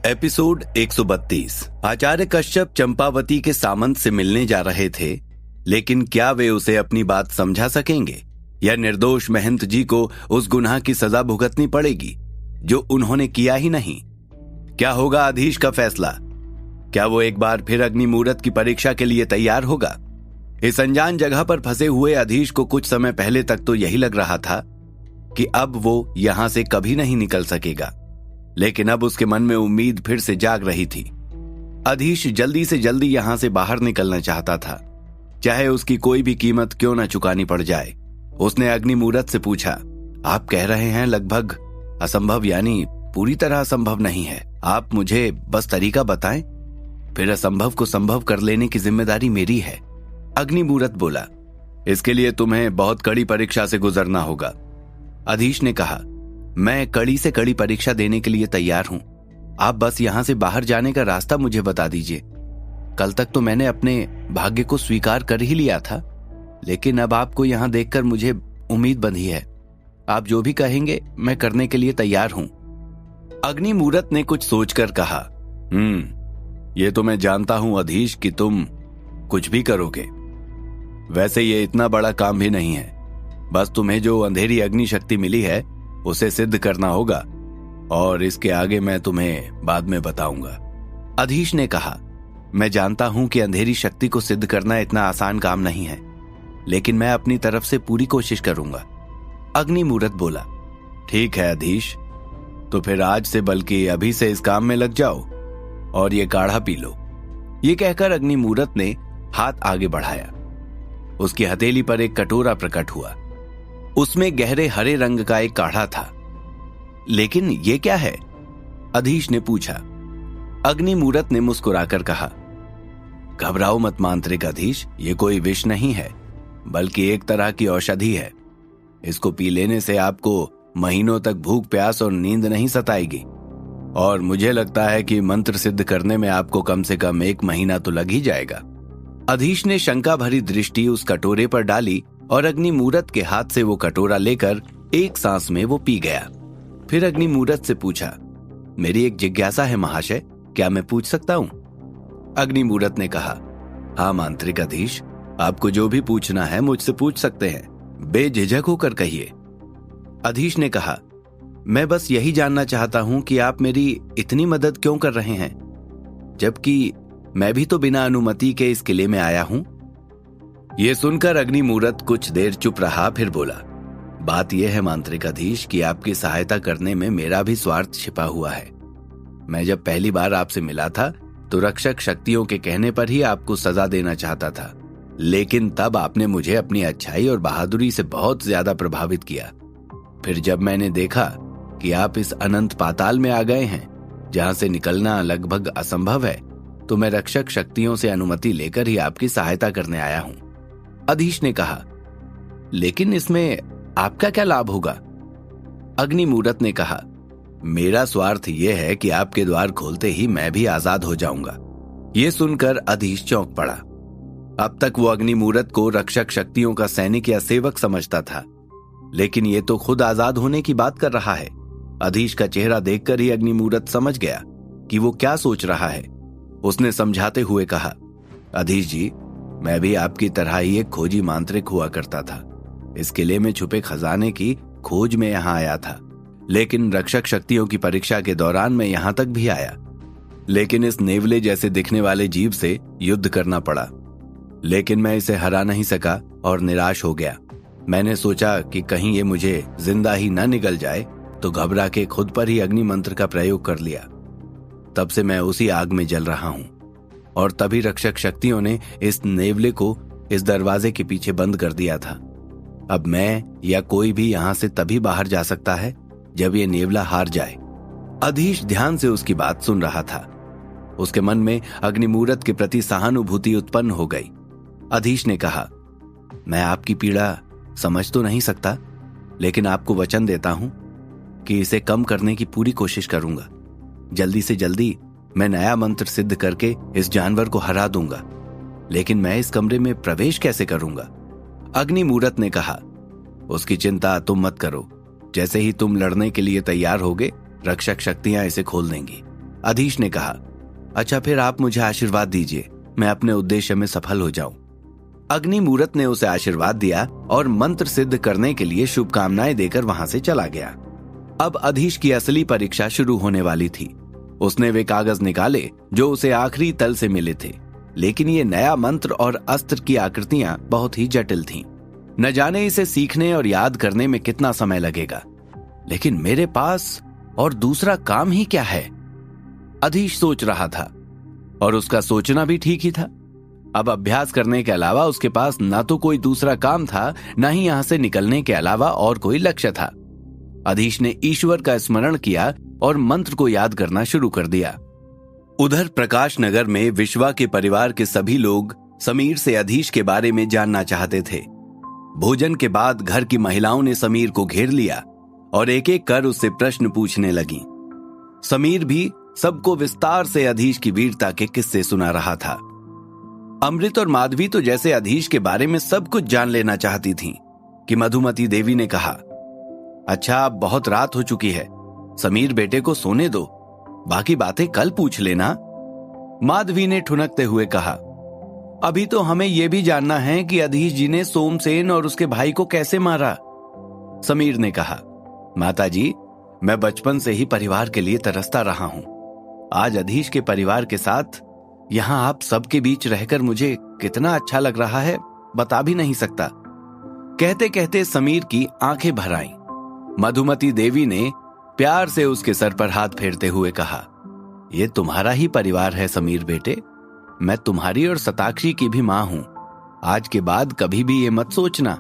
Episode 132। आचार्य कश्यप चंपावती के सामंत से मिलने जा रहे थे, लेकिन क्या वे उसे अपनी बात समझा सकेंगे या निर्दोष महंत जी को उस गुनाह की सजा भुगतनी पड़ेगी जो उन्होंने किया ही नहीं? क्या होगा अधीश का फैसला? क्या वो एक बार फिर अग्नि मूरत की परीक्षा के लिए तैयार होगा? इस अनजान जगह पर फंसे हुए अधीश को कुछ समय पहले तक तो यही लग रहा था कि अब वो यहां से कभी नहीं निकल सकेगा, लेकिन अब उसके मन में उम्मीद फिर से जाग रही थी। अधीश जल्दी से जल्दी यहां से बाहर निकलना चाहता था, चाहे उसकी कोई भी कीमत क्यों न चुकानी पड़ जाए। उसने अग्नि मूरत से पूछा, आप कह रहे हैं लगभग असंभव, यानी पूरी तरह असंभव नहीं है। आप मुझे बस तरीका बताएं, फिर असंभव को संभव कर लेने की जिम्मेदारी मेरी है। अग्नि मूरत बोला, इसके लिए तुम्हें बहुत कड़ी परीक्षा से गुजरना होगा। अधीश ने कहा, मैं कड़ी से कड़ी परीक्षा देने के लिए तैयार हूं। आप बस यहां से बाहर जाने का रास्ता मुझे बता दीजिए। कल तक तो मैंने अपने भाग्य को स्वीकार कर ही लिया था, लेकिन अब आपको यहां देखकर मुझे उम्मीद बंधी है। आप जो भी कहेंगे मैं करने के लिए तैयार हूं। अग्नि मूरत ने कुछ सोचकर कहा, ये तो मैं जानता हूं अधीश कि तुम कुछ भी करोगे। वैसे ये इतना बड़ा काम भी नहीं है, बस तुम्हें जो अंधेरी अग्नि शक्ति मिली है उसे सिद्ध करना होगा, और इसके आगे मैं तुम्हें बाद में बताऊंगा। अधीश ने कहा, मैं जानता हूं कि अंधेरी शक्ति को सिद्ध करना इतना आसान काम नहीं है, लेकिन मैं अपनी तरफ से पूरी कोशिश करूंगा। अग्नि मूरत बोला, ठीक है अधीश, तो फिर आज से बल्कि अभी से इस काम में लग जाओ और ये काढ़ा पी लो। ये कहकर अग्नि मूरत ने हाथ आगे बढ़ाया। उसकी हथेली पर एक कटोरा प्रकट हुआ। उसमें गहरे हरे रंग का एक काढ़ा था। लेकिन ये क्या है? अधीश ने पूछा। अग्नि मूरत ने मुस्कुराकर कहा, घबराओ मत मांत्रिक अधीश, ये कोई विष नहीं है, बल्कि एक तरह की औषधि है। इसको पी लेने से आपको महीनों तक भूख प्यास और नींद नहीं सताएगी, और मुझे लगता है कि मंत्र सिद्ध करने में आपको कम से कम 1 महीना तो लग ही जाएगा। अधीश ने शंका भरी दृष्टि उस कटोरे पर डाली और अग्नि मूरत के हाथ से वो कटोरा लेकर एक सांस में वो पी गया। फिर अग्नि मूरत से पूछा, मेरी एक जिज्ञासा है महाशय, क्या मैं पूछ सकता हूं? अग्नि मूरत ने कहा, हाँ मांत्रिक अधीश, आपको जो भी पूछना है मुझसे पूछ सकते हैं, बेझिझक होकर कहिए। अधीश ने कहा, मैं बस यही जानना चाहता हूं कि आप मेरी इतनी मदद क्यों कर रहे हैं, जबकि मैं भी तो बिना अनुमति के इस किले में आया हूं। यह सुनकर अग्नि मूरत कुछ देर चुप रहा, फिर बोला, बात यह है मांत्रिक अधीश कि आपकी सहायता करने में मेरा भी स्वार्थ छिपा हुआ है। मैं जब पहली बार आपसे मिला था तो रक्षक शक्तियों के कहने पर ही आपको सजा देना चाहता था, लेकिन तब आपने मुझे अपनी अच्छाई और बहादुरी से बहुत ज्यादा प्रभावित किया। फिर जब मैंने देखा कि आप इस अनंत पाताल में आ गए हैं जहां से निकलना लगभग असंभव है, तो मैं रक्षक शक्तियों से अनुमति लेकर ही आपकी सहायता करने आया हूं। अधीश ने कहा, लेकिन इसमें आपका क्या लाभ होगा? अग्नि मूरत ने कहा, मेरा स्वार्थ यह है कि आपके द्वार खोलते ही मैं भी आजाद हो जाऊंगा। यह सुनकर अधीश चौंक पड़ा। अब तक वो अग्नि मूरत को रक्षक शक्तियों का सैनिक या सेवक समझता था, लेकिन ये तो खुद आजाद होने की बात कर रहा है। अधीश का चेहरा देखकर ही अग्नि मूरत समझ गया कि वो क्या सोच रहा है। उसने समझाते हुए कहा, अधीश जी, मैं भी आपकी तरह ही एक खोजी मांत्रिक हुआ करता था। इस किले में छुपे खजाने की खोज में यहाँ आया था, लेकिन रक्षक शक्तियों की परीक्षा के दौरान मैं यहाँ तक भी आया, लेकिन इस नेवले जैसे दिखने वाले जीव से युद्ध करना पड़ा। लेकिन मैं इसे हरा नहीं सका और निराश हो गया। मैंने सोचा कि कहीं ये मुझे जिंदा ही न निकल जाए, तो घबरा के खुद पर ही अग्नि मंत्र का प्रयोग कर लिया। तब से मैं उसी आग में जल रहा हूं, और तभी रक्षक शक्तियों ने इस नेवले को इस दरवाजे के पीछे बंद कर दिया था। अब मैं या कोई भी यहां से तभी बाहर जा सकता है जब ये नेवला हार जाए। अधीश ध्यान से उसकी बात सुन रहा था। उसके मन में अग्नि मूरत के प्रति सहानुभूति उत्पन्न हो गई। अधीश ने कहा, मैं आपकी पीड़ा समझ तो नहीं सकता, लेकिन आपको वचन देता हूं कि इसे कम करने की पूरी कोशिश करूंगा। जल्दी से जल्दी मैं नया मंत्र सिद्ध करके इस जानवर को हरा दूंगा, लेकिन मैं इस कमरे में प्रवेश कैसे करूंगा? अग्नि मूरत ने कहा, उसकी चिंता तुम मत करो, जैसे ही तुम लड़ने के लिए तैयार होगे, रक्षक शक्तियां इसे खोल देंगी। अधीश ने कहा, अच्छा फिर आप मुझे आशीर्वाद दीजिए, मैं अपने उद्देश्य में सफल हो जाऊं। अग्निमूर्त ने उसे आशीर्वाद दिया और मंत्र सिद्ध करने के लिए शुभकामनाएं देकर वहां से चला गया। अब अधीश की असली परीक्षा शुरू होने वाली थी। उसने वे कागज निकाले जो उसे आखिरी तल से मिले थे, लेकिन ये नया मंत्र और अस्त्र की आकृतियां बहुत ही जटिल थीं। न जाने इसे सीखने और याद करने में कितना समय लगेगा, लेकिन मेरे पास और दूसरा काम ही क्या है, अधीश सोच रहा था। और उसका सोचना भी ठीक ही था। अब अभ्यास करने के अलावा उसके पास ना तो कोई दूसरा काम था, ना ही यहां से निकलने के अलावा और कोई लक्ष्य था। अधीश ने ईश्वर का स्मरण किया और मंत्र को याद करना शुरू कर दिया। उधर प्रकाश नगर में विश्वा के परिवार के सभी लोग समीर से अधीश के बारे में जानना चाहते थे। भोजन के बाद घर की महिलाओं ने समीर को घेर लिया और एक एक कर उससे प्रश्न पूछने लगी। समीर भी सबको विस्तार से अधीश की वीरता के किस्से सुना रहा था। अमृत और माधवी तो जैसे अधीश के बारे में सब कुछ जान लेना चाहती थीं कि मधुमती देवी ने कहा, अच्छा अब बहुत रात हो चुकी है, समीर बेटे को सोने दो, बाकी बातें कल पूछ लेना। माधवी ने ठुनकते हुए कहा, अभी तो हमें यह भी जानना है कि अधीश जी ने सोमसेन और उसके भाई को कैसे मारा। समीर ने कहा, माताजी मैं बचपन से ही परिवार के लिए तरसता रहा हूं। आज अधीश के परिवार के साथ यहां आप सबके बीच रहकर मुझे कितना अच्छा लग रहा है, बता भी नहीं सकता। कहते कहते समीर की आंखें भर आईं। मधुमती देवी ने प्यार से उसके सर पर हाथ फेरते हुए कहा, यह तुम्हारा ही परिवार है समीर बेटे, मैं तुम्हारी और सताक्षी की भी मां हूं। आज के बाद कभी भी ये मत सोचना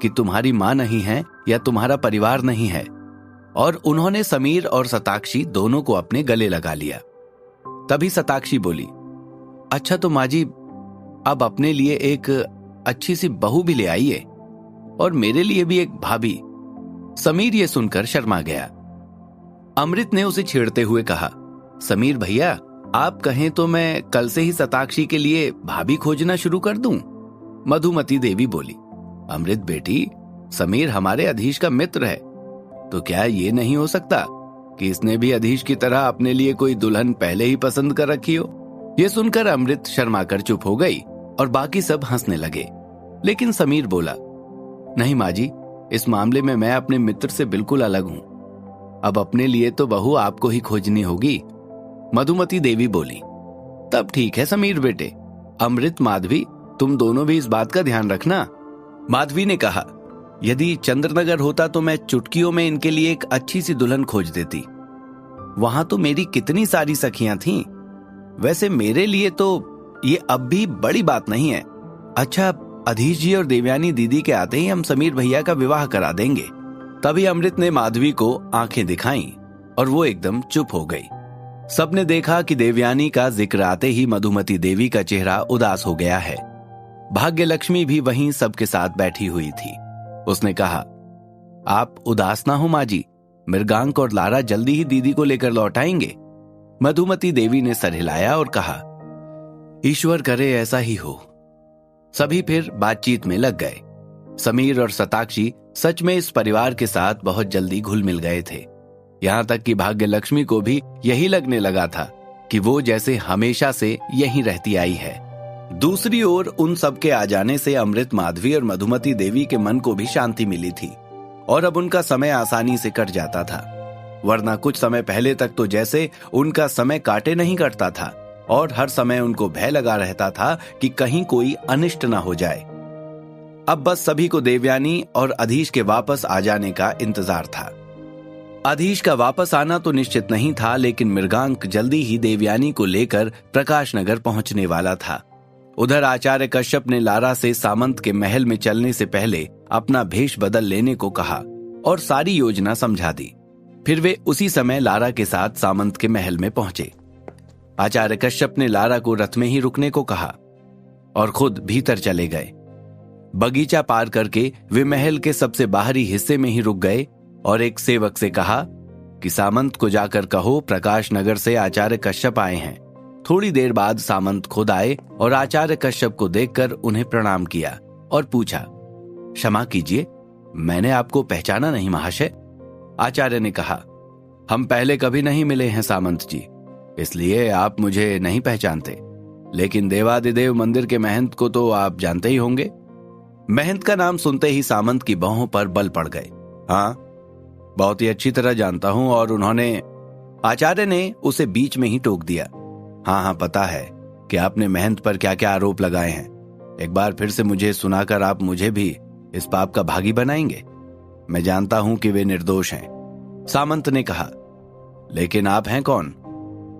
कि तुम्हारी मां नहीं है या तुम्हारा परिवार नहीं है। और उन्होंने समीर और सताक्षी दोनों को अपने गले लगा लिया। तभी सताक्षी बोली, अच्छा तो माँ जी अब अपने लिए एक अच्छी सी बहू भी ले आइए और मेरे लिए भी एक भाभी। समीर ये सुनकर शर्मा गया। अमृत ने उसे छेड़ते हुए कहा, समीर भैया आप कहें तो मैं कल से ही सताक्षी के लिए भाभी खोजना शुरू कर दूं। मधुमती देवी बोली, अमृत बेटी समीर हमारे अधीश का मित्र है, तो क्या ये नहीं हो सकता कि इसने भी अधीश की तरह अपने लिए कोई दुल्हन पहले ही पसंद कर रखी हो। ये सुनकर अमृत शर्मा कर चुप हो गई और बाकी सब हंसने लगे। लेकिन समीर बोला, नहीं माँ जी, इस मामले में मैं अपने मित्र से बिल्कुल अलग हूं। अब अपने लिए तो बहू आपको ही खोजनी होगी। मधुमती देवी बोली, तब ठीक है समीर बेटे। अमृत माधवी तुम दोनों भी इस बात का ध्यान रखना। माधवी ने कहा, यदि चंद्रनगर होता तो मैं चुटकियों में इनके लिए एक अच्छी सी दुल्हन खोज देती। वहां तो मेरी कितनी सारी सखियां थीं। वैसे मेरे लिए तो ये अब भी बड़ी बात नहीं है। अच्छा अधीश जी और देवयानी दीदी के आते ही हम समीर भैया का विवाह करा देंगे। तभी अमृत ने माधवी को आंखें दिखाईं और वो एकदम चुप हो गई। सबने देखा कि देवयानी का जिक्र आते ही मधुमती देवी का चेहरा उदास हो गया है। भाग्य लक्ष्मी भी वहीं सबके साथ बैठी हुई थी। उसने कहा, आप उदास ना हो माँ जी, मृगांक और लारा जल्दी ही दीदी को लेकर लौट आएंगे। मधुमती देवी ने सर हिलाया और कहा, ईश्वर करे ऐसा ही हो। सभी फिर बातचीत में लग गए। समीर और सताक्षी सच में इस परिवार के साथ बहुत जल्दी घुल मिल गए थे। यहां तक कि भाग्य लक्ष्मी को भी यही लगने लगा था कि वो जैसे हमेशा से यहीं रहती आई है। दूसरी ओर उन सबके आ जाने से अमृत, माधवी और मधुमती देवी के मन को भी शांति मिली थी और अब उनका समय आसानी से कट जाता था। वरना कुछ समय पहले तक तो जैसे उनका समय काटे नहीं कटता था और हर समय उनको भय लगा रहता था कि कहीं कोई अनिष्ट ना हो जाए। अब बस सभी को देवयानी और अधीश के वापस आ जाने का इंतजार था। अधीश का वापस आना तो निश्चित नहीं था, लेकिन मृगांक जल्दी ही देवयानी को लेकर प्रकाश नगर पहुंचने वाला था। उधर आचार्य कश्यप ने लारा से सामंत के महल में चलने से पहले अपना भेष बदल लेने को कहा और सारी योजना समझा दी। फिर वे उसी समय लारा के साथ सामंत के महल में पहुंचे। आचार्य कश्यप ने लारा को रथ में ही रुकने को कहा और खुद भीतर चले गए। बगीचा पार करके वे महल के सबसे बाहरी हिस्से में ही रुक गए और एक सेवक से कहा कि सामंत को जाकर कहो प्रकाश नगर से आचार्य कश्यप आए हैं। थोड़ी देर बाद सामंत खुद आए और आचार्य कश्यप को देखकर उन्हें प्रणाम किया और पूछा, क्षमा कीजिए, मैंने आपको पहचाना नहीं महाशय। आचार्य ने कहा, हम पहले कभी नहीं मिले हैं सामंत जी, इसलिए आप मुझे नहीं पहचानते, लेकिन देवादिदेव मंदिर के महंत को तो आप जानते ही होंगे। महंत का नाम सुनते ही सामंत की बाहों पर बल पड़ गए। हाँ, बहुत ही अच्छी तरह जानता हूं। और उन्होंने, आचार्य ने उसे बीच में ही टोक दिया। हाँ हाँ, पता है कि आपने महंत पर क्या क्या आरोप लगाए हैं। एक बार फिर से मुझे सुनाकर आप मुझे भी इस पाप का भागी बनाएंगे। मैं जानता हूं कि वे निर्दोष हैं, सामंत ने कहा, लेकिन आप हैं कौन?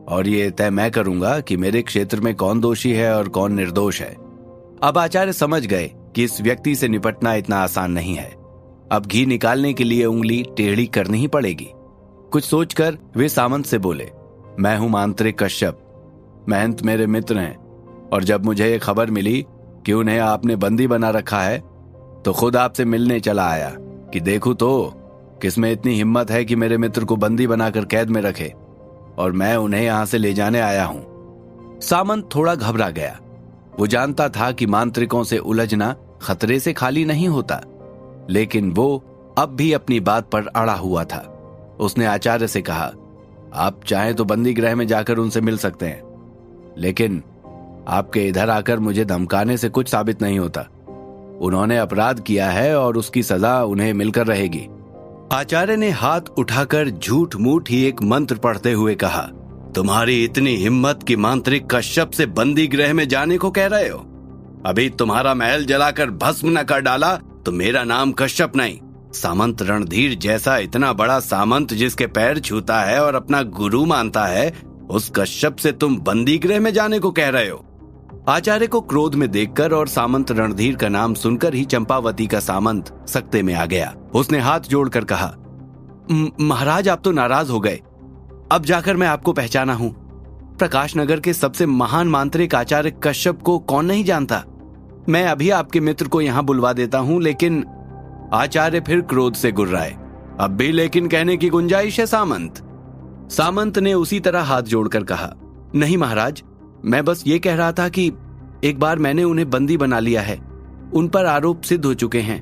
और ये तय मैं करूंगा कि मेरे क्षेत्र में कौन दोषी है और कौन निर्दोष है। अब आचार्य समझ गए कि इस व्यक्ति से निपटना इतना आसान नहीं है। अब घी निकालने के लिए उंगली टेढ़ी करनी ही पड़ेगी। कुछ सोचकर वे सामंत से बोले, मैं हूं मांत्रिक कश्यप, महंत मेरे मित्र हैं, और जब मुझे ये खबर मिली कि उन्हें आपने बंदी बना रखा है तो खुद आपसे मिलने चला आया कि देखूं तो किसमें इतनी हिम्मत है कि मेरे मित्र को बंदी बनाकर कैद में रखे, और मैं उन्हें यहां से ले जाने आया हूं। सामंत थोड़ा घबरा गया। वो जानता था कि मांत्रिकों से उलझना खतरे से खाली नहीं होता, लेकिन वो अब भी अपनी बात पर अड़ा हुआ था। उसने आचार्य से कहा, आप चाहें तो बंदी गृह में जाकर उनसे मिल सकते हैं, लेकिन आपके इधर आकर मुझे धमकाने से कुछ साबित नहीं होता। उन्होंने अपराध किया है और उसकी सजा उन्हें मिलकर रहेगी। आचार्य ने हाथ उठाकर झूठ मूठ ही एक मंत्र पढ़ते हुए कहा, तुम्हारी इतनी हिम्मत कि मांत्रिक कश्यप से बंदी गृह में जाने को कह रहे हो? अभी तुम्हारा महल जलाकर भस्म न कर डाला तो मेरा नाम कश्यप नहीं, सामंत रणधीर जैसा इतना बड़ा सामंत जिसके पैर छूता है और अपना गुरु मानता है, उस कश्यप से तुम बंदी गृह में जाने को कह रहे हो? आचार्य को क्रोध में देखकर और सामंत रणधीर का नाम सुनकर ही चंपावती का सामंत सकते में आ गया। उसने हाथ जोड़कर कहा, महाराज आप तो नाराज हो गए। अब जाकर मैं आपको पहचाना हूं। प्रकाश नगर के सबसे महान मांत्रिक आचार्य कश्यप को कौन नहीं जानता। मैं अभी आपके मित्र को यहां बुलवा देता हूं। लेकिन आचार्य फिर क्रोध से गुर्राए। अब भी लेकिन कहने की गुंजाइश है सामंत? सामंत ने उसी तरह हाथ जोड़कर कहा, नहीं महाराज, मैं बस ये कह रहा था कि एक बार मैंने उन्हें बंदी बना लिया है, उन पर आरोप सिद्ध हो चुके हैं।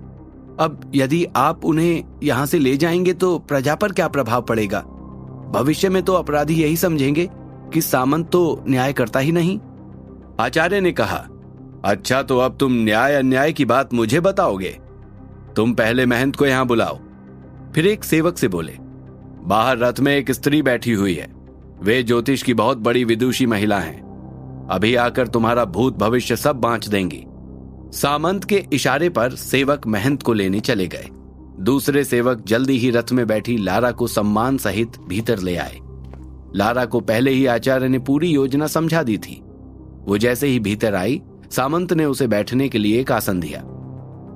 अब यदि आप उन्हें यहां से ले जाएंगे तो प्रजा पर क्या प्रभाव पड़ेगा? भविष्य में तो अपराधी यही समझेंगे कि सामंत तो न्याय करता ही नहीं। आचार्य ने कहा, अच्छा तो अब तुम न्याय अन्याय की बात मुझे बताओगे? तुम पहले महंत को यहां बुलाओ। फिर एक सेवक से बोले, बाहर रथ में एक स्त्री बैठी हुई है, वे ज्योतिष की बहुत बड़ी विदुषी महिला हैं, अभी आकर तुम्हारा भूत भविष्य सब बांच देंगी। सामंत के इशारे पर सेवक महंत को लेने चले गए। दूसरे सेवक जल्दी ही रथ में बैठी लारा को सम्मान सहित भीतर ले आए। लारा को पहले ही आचार्य ने पूरी योजना समझा दी थी। वो जैसे ही भीतर आई, सामंत ने उसे बैठने के लिए एक आसन दिया।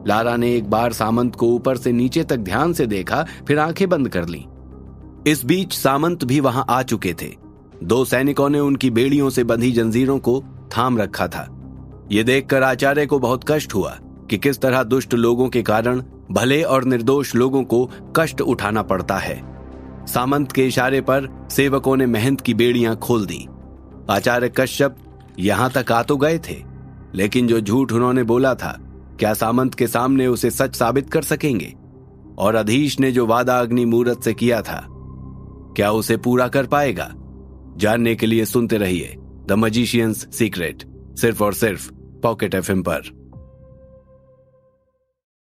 लारा ने एक बार सामंत को ऊपर से नीचे तक ध्यान से देखा, फिर आंखें बंद कर लीं। इस बीच सामंत भी वहां आ चुके थे। 2 सैनिकों ने उनकी बेड़ियों से बंधी जंजीरों को थाम रखा था। ये देखकर आचार्य को बहुत कष्ट हुआ कि किस तरह दुष्ट लोगों के कारण भले और निर्दोष लोगों को कष्ट उठाना पड़ता है। सामंत के इशारे पर सेवकों ने महंत की बेड़ियां खोल दी। आचार्य कश्यप यहां तक आ तो गए थे, लेकिन जो झूठ उन्होंने बोला था, क्या सामंत के सामने उसे सच साबित कर सकेंगे? और अधीश ने जो वादा अग्नि मूरत से किया था, क्या उसे पूरा कर पाएगा? जानने के लिए सुनते रहिए द मजिशियंस सीक्रेट, सिर्फ और सिर्फ पॉकेट FM पर।